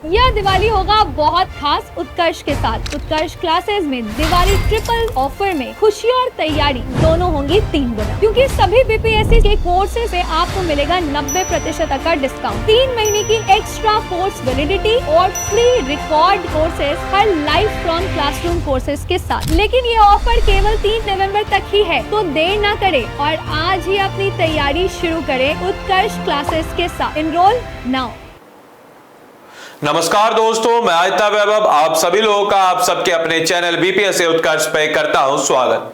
यह दिवाली होगा बहुत खास उत्कर्ष के साथ। उत्कर्ष क्लासेस में दिवाली ट्रिपल ऑफर में खुशी और तैयारी दोनों होंगी 3 गुना, क्योंकि सभी बीपीएससी के कोर्सेज पे आपको मिलेगा 90% तक का डिस्काउंट, 3 महीने की एक्स्ट्रा कोर्स वैलिडिटी और free record courses her live from classroom courses के साथ। लेकिन ये ऑफर केवल 3 नवंबर तक ही है, तो देर ना करें और आज ही अपनी तैयारी शुरू करें उत्कर्ष क्लासेस के साथ। Enrol now. नमस्कार दोस्तों, मैं आदित्य वैभव आप सभी लोगों का आप सबके अपने चैनल बीपीएससी उत्कर्ष पे करता हूं स्वागत।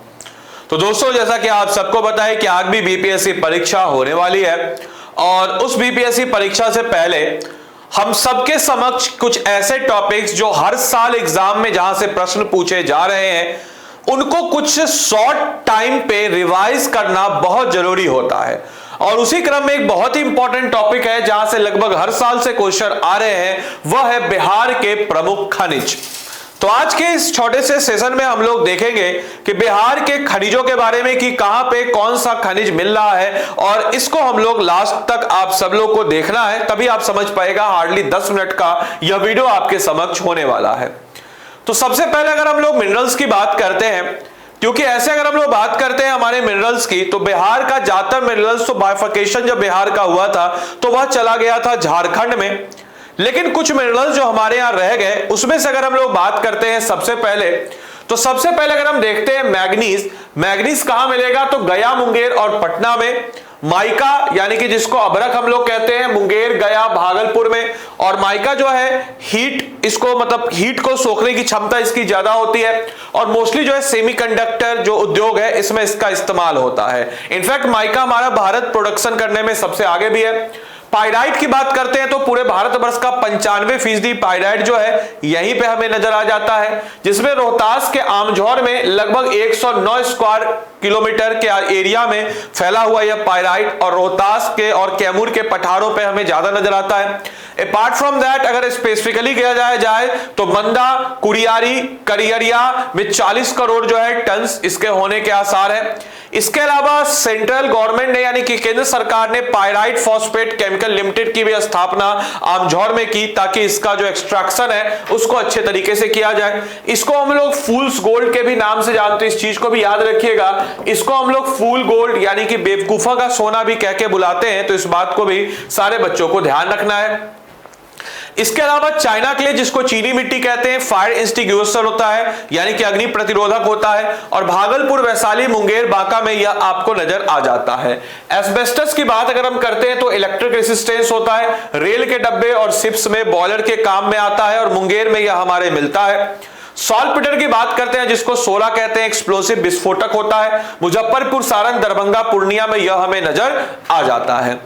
तो दोस्तों, जैसा कि आप सबको पता है कि आगे भी बीपीएससी परीक्षा होने वाली है और उस बीपीएससी परीक्षा से पहले हम सबके समक्ष कुछ ऐसे टॉपिक्स जो हर साल एग्जाम में जहां से प्रश्न पूछे जा रहे हैं उनको कुछ शॉर्ट टाइम पे रिवाइज करना बहुत जरूरी होता है। और उसी क्रम में एक बहुत ही इंपॉर्टेंट टॉपिक है जहां से लगभग हर साल से क्वेश्चन आ रहे हैं, वह है बिहार के प्रमुख खनिज। तो आज के इस छोटे से सेशन में हम लोग देखेंगे कि बिहार के खनिजों के बारे में कि कहां पे कौन सा खनिज मिल रहा है, और इसको हम लोग लास्ट तक आप सब लोग को देखना है, तभी आप समझ पाएगा। हार्डली 10 मिनट का यह वीडियो आपके समक्ष होने वाला है। तो सबसे पहले अगर हम लोग मिनरल्स की बात करते हैं, क्योंकि ऐसे अगर हम लोग बात करते हैं हमारे मिनरल्स की, तो बिहार का ज्यादातर मिनरल्स तो बाइफर्केशन जब बिहार का हुआ था तो वह चला गया था झारखंड में, लेकिन कुछ मिनरल्स जो हमारे यहां रह गए उसमें से अगर हम लोग बात करते हैं सबसे पहले अगर हम देखते हैं मैग्नीज कहां मिलेगा, तो गया, मुंगेर और पटना में। माइका यानी कि जिसको अभ्रक हम लोग कहते हैं, मुंगेर, गया, भागलपुर में। और माइका जो है हीट को सोखने की क्षमता इसकी ज्यादा होती है और मोस्टली जो है सेमीकंडक्टर जो उद्योग है इसमें इसका इस्तेमाल होता है। इनफैक्ट माइका हमारा भारत प्रोडक्शन करने में सबसे आगे भी है। पाइराइट की बात करते हैं तो पूरे भारतवर्ष का 95% पाइराइट जो है यहीं पे हमें नजर आ जाता है, जिसमें रोहतास के आमझौर में लगभग 109 स्क्वायर किलोमीटर के एरिया में फैला हुआ यह पाइराइट, और रोहतास के और कैमूर के पठारों पे हमें ज्यादा नजर आता है। अपार्ट फ्रॉम दैट अगर स्पेसिफिकली किया जाए तो मंदा, कुड़ियारी, करियरिया में 40 करोड़ जो है टन्स इसके होने के आसार है। इसके अलावा सेंट्रल गवर्नमेंट ने यानी कि केंद्र सरकार ने पाइराइट फॉस्फेट केमिकल लिमिटेड की भी स्थापना आमझौर में की, ताकि इसका जो एक्सट्रैक्शन है उसको अच्छे तरीके से किया जाए। इसको हम लोग फूल्स गोल्ड के भी नाम से जानते हैं, इस चीज को भी याद रखिएगा। इसको हम लोग फूल गोल्ड यानी कि बेवकूफा का सोना भी कह के बुलाते हैं, तो इस बात को भी सारे बच्चों को ध्यान रखना है। इसके अलावा चाइना क्ले, जिसको चीनी मिट्टी कहते हैं, फायर एक्सटिंग्विशर होता है यानी कि अग्नि प्रतिरोधक होता है, और भागलपुर, वैशाली, मुंगेर, बांका में यह आपको नजर आ जाता है। एस्बेस्टस की बात अगर हम करते हैं तो इलेक्ट्रिक रेसिस्टेंस होता है, रेल के डब्बे और शिप्स में बॉयलर के काम में आता है, और मुंगेर में यह हमारे मिलता है। सॉल्टपीटर की बात करते हैं जिसको सोला कहते हैं, एक्सप्लोसिव विस्फोटक होता है, मुजफ्फरपुर, सारण, दरभंगा, पूर्णिया में यह हमें नजर आ जाता है।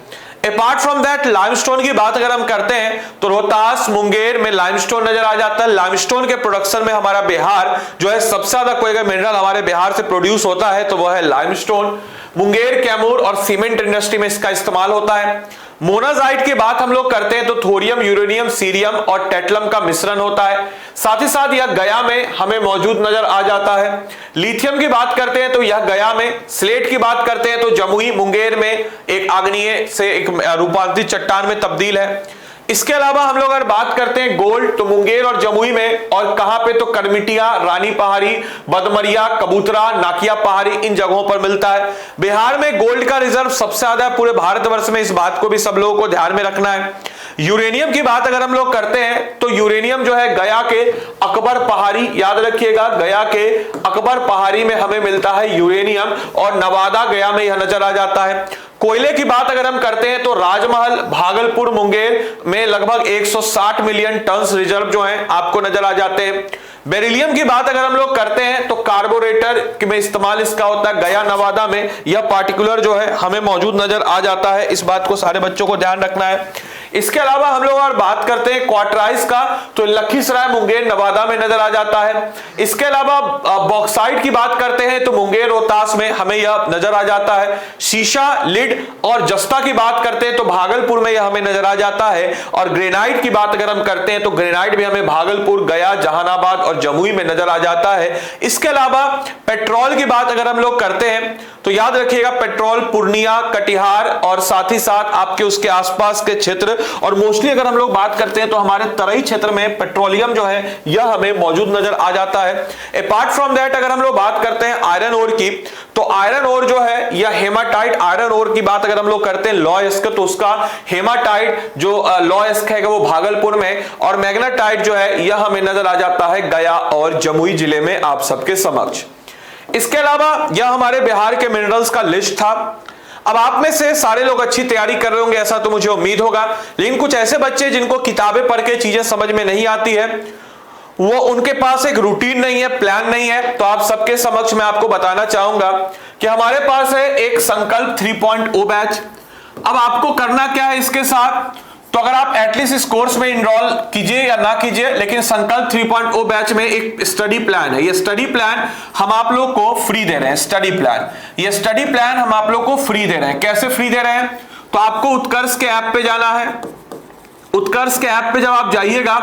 अपार्ट फ्रॉम दैट लाइमस्टोन की बात अगर हम करते हैं तो रोहतास, मुंगेर में लाइमस्टोन नजर आ जाता है। लाइमस्टोन के प्रोडक्शन में हमारा बिहार जो है सबसे ज्यादा कोई अगर मिनरल हमारे बिहार से प्रोड्यूस होता है तो वह है लाइमस्टोन। मुंगेर, कैमूर और सीमेंट इंडस्ट्री में इसका इस्तेमाल होता है। मोनाजाइट की बात हम लोग करते हैं तो थोरियम, यूरेनियम, सीरियम और टेटलम का मिश्रण होता है। साथ ही साथ यह गया में हमें मौजूद नजर आ जाता है। लिथियम की बात करते हैं तो यह गया में। स्लेट की बात करते हैं तो जमुई, मुंगेर में एक आग्नेय से एक रूपांतरित चट्टान में तब्दील है। इसके अलावा हम लोग अगर बात करते हैं गोल्ड, तो मुंगेर और जमुई में, और कहां पे तो करमिटिया, रानी पहाड़ी, बदमरिया, कबूतरा, नाकिया पहाड़ी, इन जगहों पर मिलता है। बिहार में गोल्ड का रिजर्व सबसे ज्यादा है पूरे भारतवर्ष में, इस बात को भी सब लोगों को ध्यान में रखना है। यूरेनियम की बात अगर हम लोग करते हैं तो यूरेनियम जो है गया के अकबर पहाड़ी, याद रखिएगा, गया के अकबर पहाड़ी में हमें मिलता है यूरेनियम, और नवादा, गया में यह नजर आ जाता है। कोयले की बात अगर हम करते हैं तो राजमहल, भागलपुर, मुंगेर में लगभग 160 मिलियन टन रिजर्व जो हैं आपको नजर आ जाते हैं। बेरिलियम की बात अगर हम लोग करते हैं तो कार्बोरेटर में इस्तेमाल इसका होता है, गया, नवादा में यह पार्टिकुलर जो है हमें मौजूद नजर आ जाता है। इस बात को सारे बच्चों को ध्यान रखना है। इसके अलावा हम लोग अगर बात करते हैं क्वार्टराइज का तो लखीसराय, मुंगेर, नवादा में नजर आ जाता है। इसके अलावा बॉक्साइट की बात करते हैं तो मुंगेर, रोहतास में हमें यह नजर आ जाता है। शीशा, लिड और जस्ता की बात करते हैं तो भागलपुर में यह हमें नजर आ जाता है। और ग्रेनाइट की बात अगर हम करते हैं तो ग्रेनाइट भी हमें भागलपुर, गया, जहानाबाद और जमुई में नजर आ जाता है। इसके अलावा पेट्रोल की बात अगर हम लोग करते हैं तो याद रखिएगा पेट्रोल पूर्णिया, कटिहार और साथ ही साथ आपके उसके आसपास के क्षेत्र और मोस्टली अगर हम लोग बात करते हैं तो हमारे तराई क्षेत्र में पेट्रोलियम जो है यह हमें मौजूद नजर आ जाता है। अपार्ट फ्रॉम दैट अगर हम लोग बात करते हैं आयरन ओर की, तो आयरन ओर जो है या हेमाटाइट आयरन ओर की बात अगर हम लोग करते हैं लॉयस्क, तो उसका हेमाटाइट जो लॉयस्क है वो भागलपुर में, और मैग्नेटाइट जो है यह हमें नजर आ जाता है गया और जमुई जिले में आप सबके समक्ष। इसके अलावा यह हमारे बिहार के मिनरल्स का लिस्ट था। अब आप में से सारे लोग अच्छी तैयारी कर रहे होंगे ऐसा तो मुझे उम्मीद होगा, लेकिन कुछ ऐसे बच्चे जिनको किताबें पढ़ के चीजें समझ में नहीं आती है, वो उनके पास एक रूटीन नहीं है, प्लान नहीं है, तो आप सबके समक्ष मैं आपको बताना चाहूंगा कि हमारे पास है एक संकल्प 3.0 बैच। अब आपको करना क्या है इसके साथ, तो अगर आप एटलीस्ट इस कोर्स में इनरोल कीजिए या ना कीजिए, लेकिन संकल्प 3.0 बैच में एक स्टडी प्लान है। ये स्टडी प्लान हम आप लोग को फ्री दे रहे हैं। स्टडी प्लान, ये स्टडी प्लान हम आप लोग को फ्री दे रहे हैं। कैसे फ्री दे रहे हैं, तो आपको उत्कर्ष के ऐप पे जाना है। उत्कर्ष के ऐप पे जब आप जाइएगा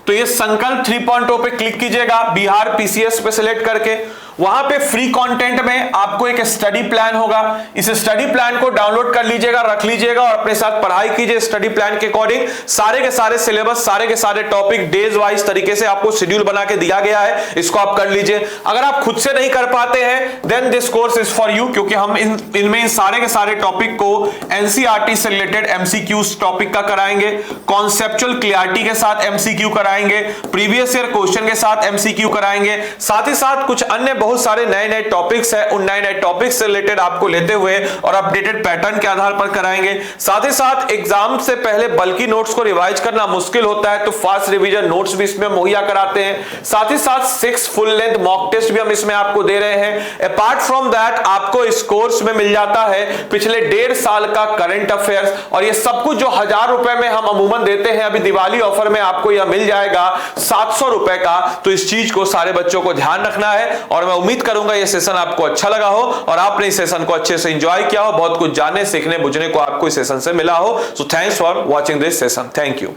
तो ये संकल्प 3.0 पे क्लिक कीजिएगा, बिहार पीसीएस पे सिलेक्ट करके। वहां पे फ्री कंटेंट में आपको एक स्टडी प्लान होगा। इस स्टडी प्लान को डाउनलोड कर लीजिएगा, रख लीजिएगा और अपने साथ पढ़ाई कीजिए। स्टडी प्लान के अकॉर्डिंग सारे के सारे सिलेबस, सारे के सारे टॉपिक डेज वाइज तरीके से आपको शेड्यूल बना के दिया गया है, इसको आप कर लीजिए। अगर आप खुद से नहीं कर पाते हैं then this course is for you, क्योंकि हम इनमें इन सारे के सारे टॉपिक को एनसीईआरटी से रिलेटेड एमसीक्यूज टॉपिक का कराएंगे, कॉन्सेप्चुअल क्लियरिटी के साथ एमसीक्यू कराएंगे, प्रीवियस ईयर क्वेश्चन के साथ एमसीक्यू कराएंगे, साथ ही साथ कुछ अन्य बहुत सारे नए नए टॉपिक्स हैं, उन नए नए टॉपिक्स से रिलेटेड आपको लेते हुए और अपडेटेड पैटर्न के आधार पर कराएंगे। साथ ही साथ एग्जाम से पहले बल्कि नोट्स को रिवाइज करना मुश्किल होता है, तो फास्ट रिवीजन नोट्स भी इसमें मुहैया कराते हैं। साथ ही साथ 6 फुल लेंथ मॉक टेस्ट भी हम इसमें आपको दे रहे हैं। अपार्ट फ्रॉम दैट आपको इस कोर्स में मिल जाता है पिछले 1.5 साल का करंट अफेयर्स, और ये सब कुछ जो 1000 रुपए में हम अमूमन देते हैं, अभी दिवाली ऑफर में आपको यह मिल जाएगा 700 रुपए का। तो इस चीज को सारे बच्चों को ध्यान रखना है, और मैं उम्मीद करूंगा ये सेशन आपको अच्छा लगा हो और आपने इस सेशन को अच्छे से एंजॉय किया हो, बहुत कुछ जानने सीखने बुझने को आपको इस सेशन से मिला हो। So thanks for watching this session. Thank you.